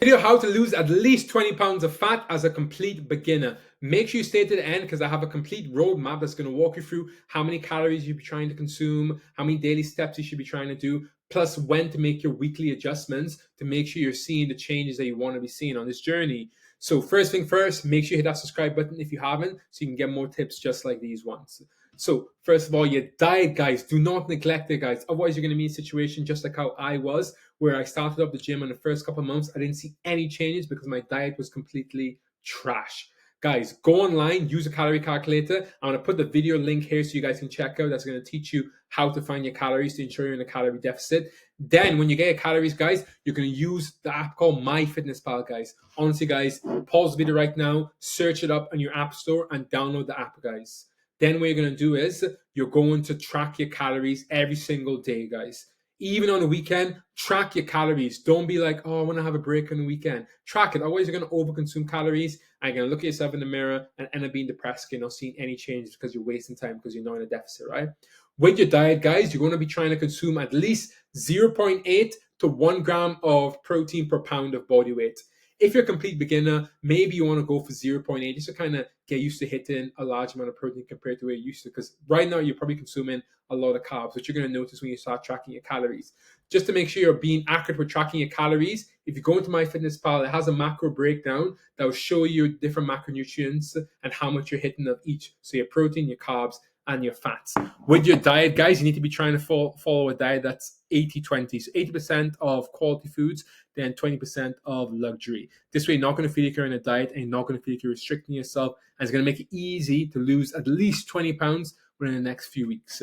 Video how to lose at least 20 pounds of fat as a complete beginner. Make sure you stay to the end because I have a complete roadmap that's going to walk you through how many calories you'll be trying to consume, how many daily steps you should be trying to do, plus when to make your weekly adjustments to make sure you're seeing the changes that you want to be seeing on this journey. So first thing first, make sure you hit that subscribe button if you haven't so you can get more tips just like these ones. So first of all, your diet, guys. Do not neglect it, guys. Otherwise, you're going to be in a situation just like how I was, where I started up the gym in the first couple of months. I didn't see any changes because my diet was completely trash. Guys, go online, use a calorie calculator. I'm going to put the video link here so you guys can check out. That's going to teach you how to find your calories to ensure you're in a calorie deficit. Then when you get your calories, guys, you're going to use the app called MyFitnessPal, guys. Honestly, guys, pause the video right now, search it up on your app store and download the app, guys. Then what you're going to do is you're going to track your calories every single day, guys. Even on the weekend, track your calories. Don't be like, oh, I want to have a break on the weekend. Track it. Otherwise, you're going to overconsume calories and you're going to look at yourself in the mirror and end up being depressed, you're not seeing any changes because you're wasting time because you're not in a deficit, right? With your diet, guys, you're going to be trying to consume at least 0.8 to 1 gram of protein per pound of body weight. If you're a complete beginner, maybe you want to go for 0.8 just to kind of get used to hitting a large amount of protein compared to where you're used to. Because right now you're probably consuming a lot of carbs, which you're going to notice when you start tracking your calories. Just to make sure you're being accurate with tracking your calories, if you go into MyFitnessPal, it has a macro breakdown that will show you different macronutrients and how much you're hitting of each. So your protein, your carbs, and your fats. With your diet, guys, you need to be trying to follow a diet that's 80-20. So 80% of quality foods, then 20% of luxury. This way, you're not going to feel like you're in a diet and you're not going to feel like you're restricting yourself. And it's going to make it easy to lose at least 20 pounds within the next few weeks.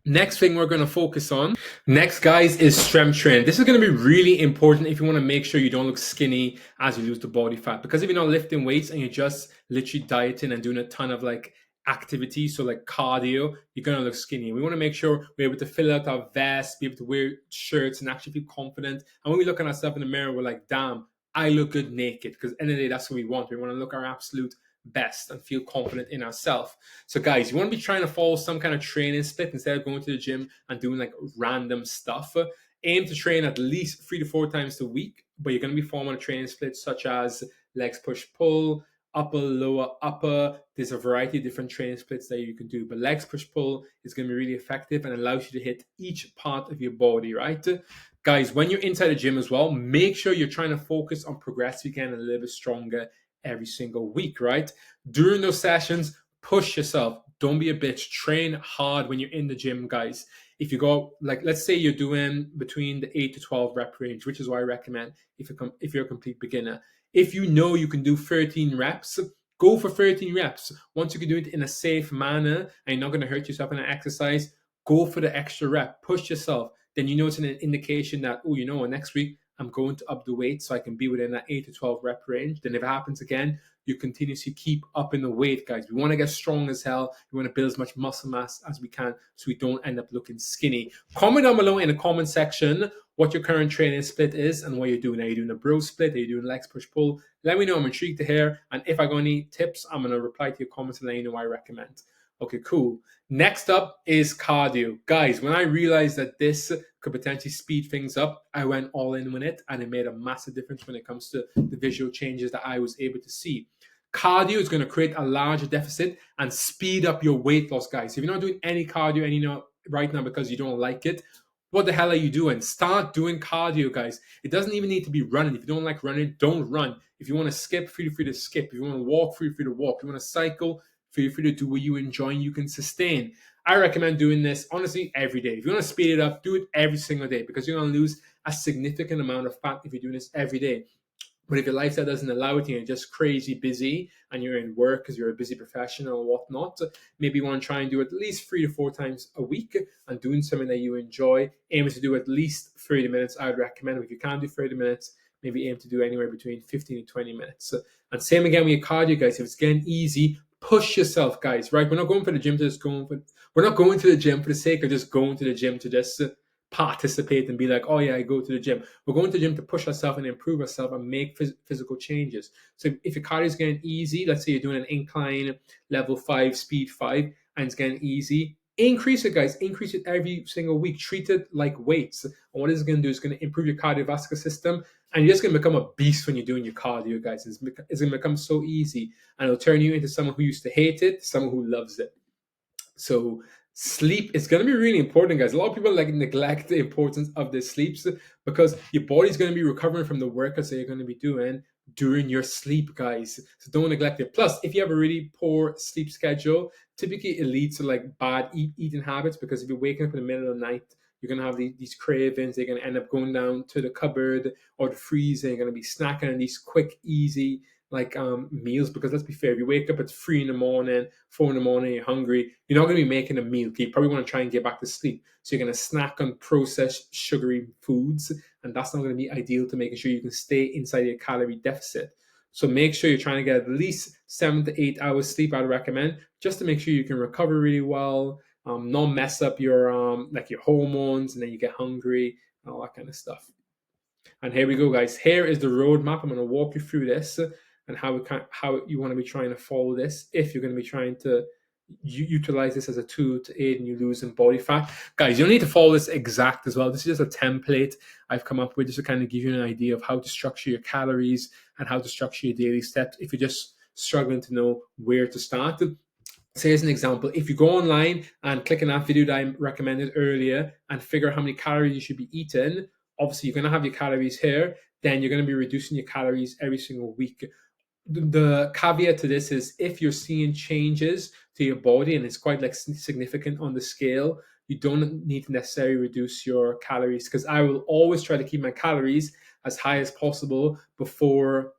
Next thing we're going to focus on next, guys, is strength training. This is going to be really important if you want to make sure you don't look skinny as you lose the body fat. Because if you're not lifting weights and you're just literally dieting and doing a ton of like activity, so like cardio, you're going to look skinny. We want to make sure we're able to fill out our vests, be able to wear shirts and actually feel confident. And when we look at ourselves in the mirror, we're like, damn, I look good naked. Because at the end of the day, that's what we want. We want to look our absolute best and feel confident in ourselves. So guys, you want to be trying to follow some kind of training split instead of going to the gym and doing like random stuff. Aim to train at least 3 to 4 times a week, but you're going to be forming a training split such as legs push pull, upper, lower, upper. There's a variety of different training splits that you can do, but legs push pull is going to be really effective and allows you to hit each part of your body, right? Guys, when you're inside the gym as well, make sure you're trying to focus on progressing again a little bit stronger every single week, right? During those sessions, push yourself. Don't be a bitch. Train hard when you're in the gym, guys. If you go, like, let's say you're doing between the 8 to 12 rep range, which is what I recommend if you're a complete beginner. If you know you can do 13 reps, go for 13 reps. Once you can do it in a safe manner and you're not going to hurt yourself in an exercise, go for the extra rep. Push yourself. Then you know it's an indication that, oh, you know, next week I'm going to up the weight so I can be within that 8 to 12 rep range. Then if it happens again, you continuously keep upping the weight, guys. We want to get strong as hell. We want to build as much muscle mass as we can so we don't end up looking skinny. Comment down below in the comment section what your current training split is and what you're doing. Are you doing a bro split? Are you doing legs push pull? Let me know. I'm intrigued to hear. And if I got any tips, I'm going to reply to your comments and let you know what I recommend. Okay, cool. Next up is cardio. Guys, when I realized that this could potentially speed things up, I went all in with it and it made a massive difference when it comes to the visual changes that I was able to see. Cardio is going to create a larger deficit and speed up your weight loss, guys. If you're not doing any cardio right now because you don't like it, what the hell are you doing? Start doing cardio, guys. It doesn't even need to be running. If you don't like running, don't run. If you want to skip, feel free to skip. If you want to walk, feel free to walk. If you want to cycle, feel free to do what you enjoy and you can sustain. I recommend doing this, honestly, every day. If you want to speed it up, do it every single day because you're going to lose a significant amount of fat if you're doing this every day. But if your lifestyle doesn't allow it and you're just crazy busy and you're in work because you're a busy professional or whatnot, maybe you want to try and do at least 3 to 4 times a week and doing something that you enjoy. Aim to do at least 30 minutes, I would recommend. If you can't do 30 minutes, maybe aim to do anywhere between 15 and 20 minutes. And same again with your cardio, guys. If it's getting easy, push yourself, guys, right? We're not going for the gym to just we're not going to the gym for the sake of just going to the gym to just participate and be like, oh yeah, I go to the gym. We're going to the gym to push ourselves and improve ourselves and make physical changes. So if your cardio is getting easy, let's say you're doing an incline level 5, speed 5, and it's getting easy, increase it, guys. Increase it every single week. Treat it like weights. And what it's going to do is going to improve your cardiovascular system And you're just going to become a beast when you're doing your cardio, guys. It's going to become so easy, and it'll turn you into someone who used to hate it to someone who loves it. So sleep is going to be really important, guys. A lot of people like neglect the importance of the sleeps because your body's going to be recovering from the workouts that you're going to be doing during your sleep, guys. So don't neglect it. Plus, if you have a really poor sleep schedule, typically it leads to like bad eating habits, because if you're waking up in the middle of the night, you're going to have these cravings. They're going to end up going down to the cupboard or the freezer. You're going to be snacking on these quick, easy meals, because let's be fair, if you wake up at 3 in the morning, 4 in the morning, you're hungry, you're not going to be making a meal. You probably want to try and get back to sleep. So you're going to snack on processed sugary foods, and that's not going to be ideal to making sure you can stay inside your calorie deficit. So make sure you're trying to get at least 7 to 8 hours sleep, I'd recommend, just to make sure you can recover really well, not mess up your like your hormones, and then you get hungry and all that kind of stuff. And here we go, guys. Here is the roadmap. I'm going to walk you through this and how you want to be trying to follow this if you're going to be trying to utilize this as a tool to aid in you losing body fat. Guys, you don't need to follow this exact as well. This is just a template I've come up with just to kind of give you an idea of how to structure your calories and how to structure your daily steps if you're just struggling to know where to start. Say as an example, if you go online and click on that video that I recommended earlier and figure out how many calories you should be eating, obviously you're going to have your calories here, then you're going to be reducing your calories every single week. The caveat to this is if you're seeing changes to your body and it's quite like significant on the scale, you don't need to necessarily reduce your calories, because I will always try to keep my calories as high as possible before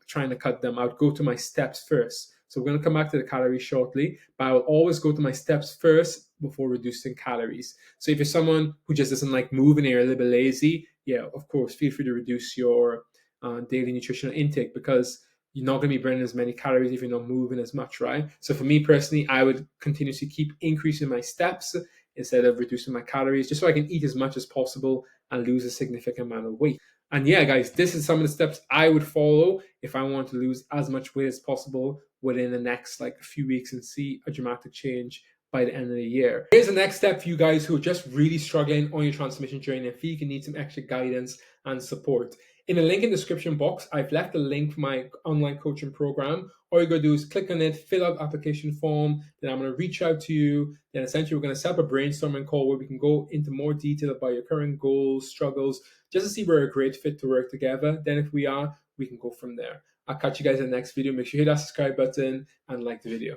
trying to cut them. I would go to my steps first. So we're going to come back to the calories shortly, but I will always go to my steps first before reducing calories. So if you're someone who just doesn't like moving or you're a little bit lazy, yeah, of course, feel free to reduce your daily nutritional intake, because you're not going to be burning as many calories if you're not moving as much, right? So for me personally, I would continuously keep increasing my steps instead of reducing my calories, just so I can eat as much as possible and lose a significant amount of weight. And yeah, guys, this is some of the steps I would follow if I want to lose as much weight as possible within the next like a few weeks and see a dramatic change by the end of the year. Here's the next step for you guys who are just really struggling on your transformation journey and feel you need some extra guidance and support. In the link in the description box, I've left a link for my online coaching program. All you gotta do is click on it, fill out the application form, then I'm gonna reach out to you. Then essentially we're gonna set up a brainstorming call where we can go into more detail about your current goals, struggles, just to see we're a great fit to work together. Then if we are, we can go from there. I'll catch you guys in the next video. Make sure you hit that subscribe button and like the video.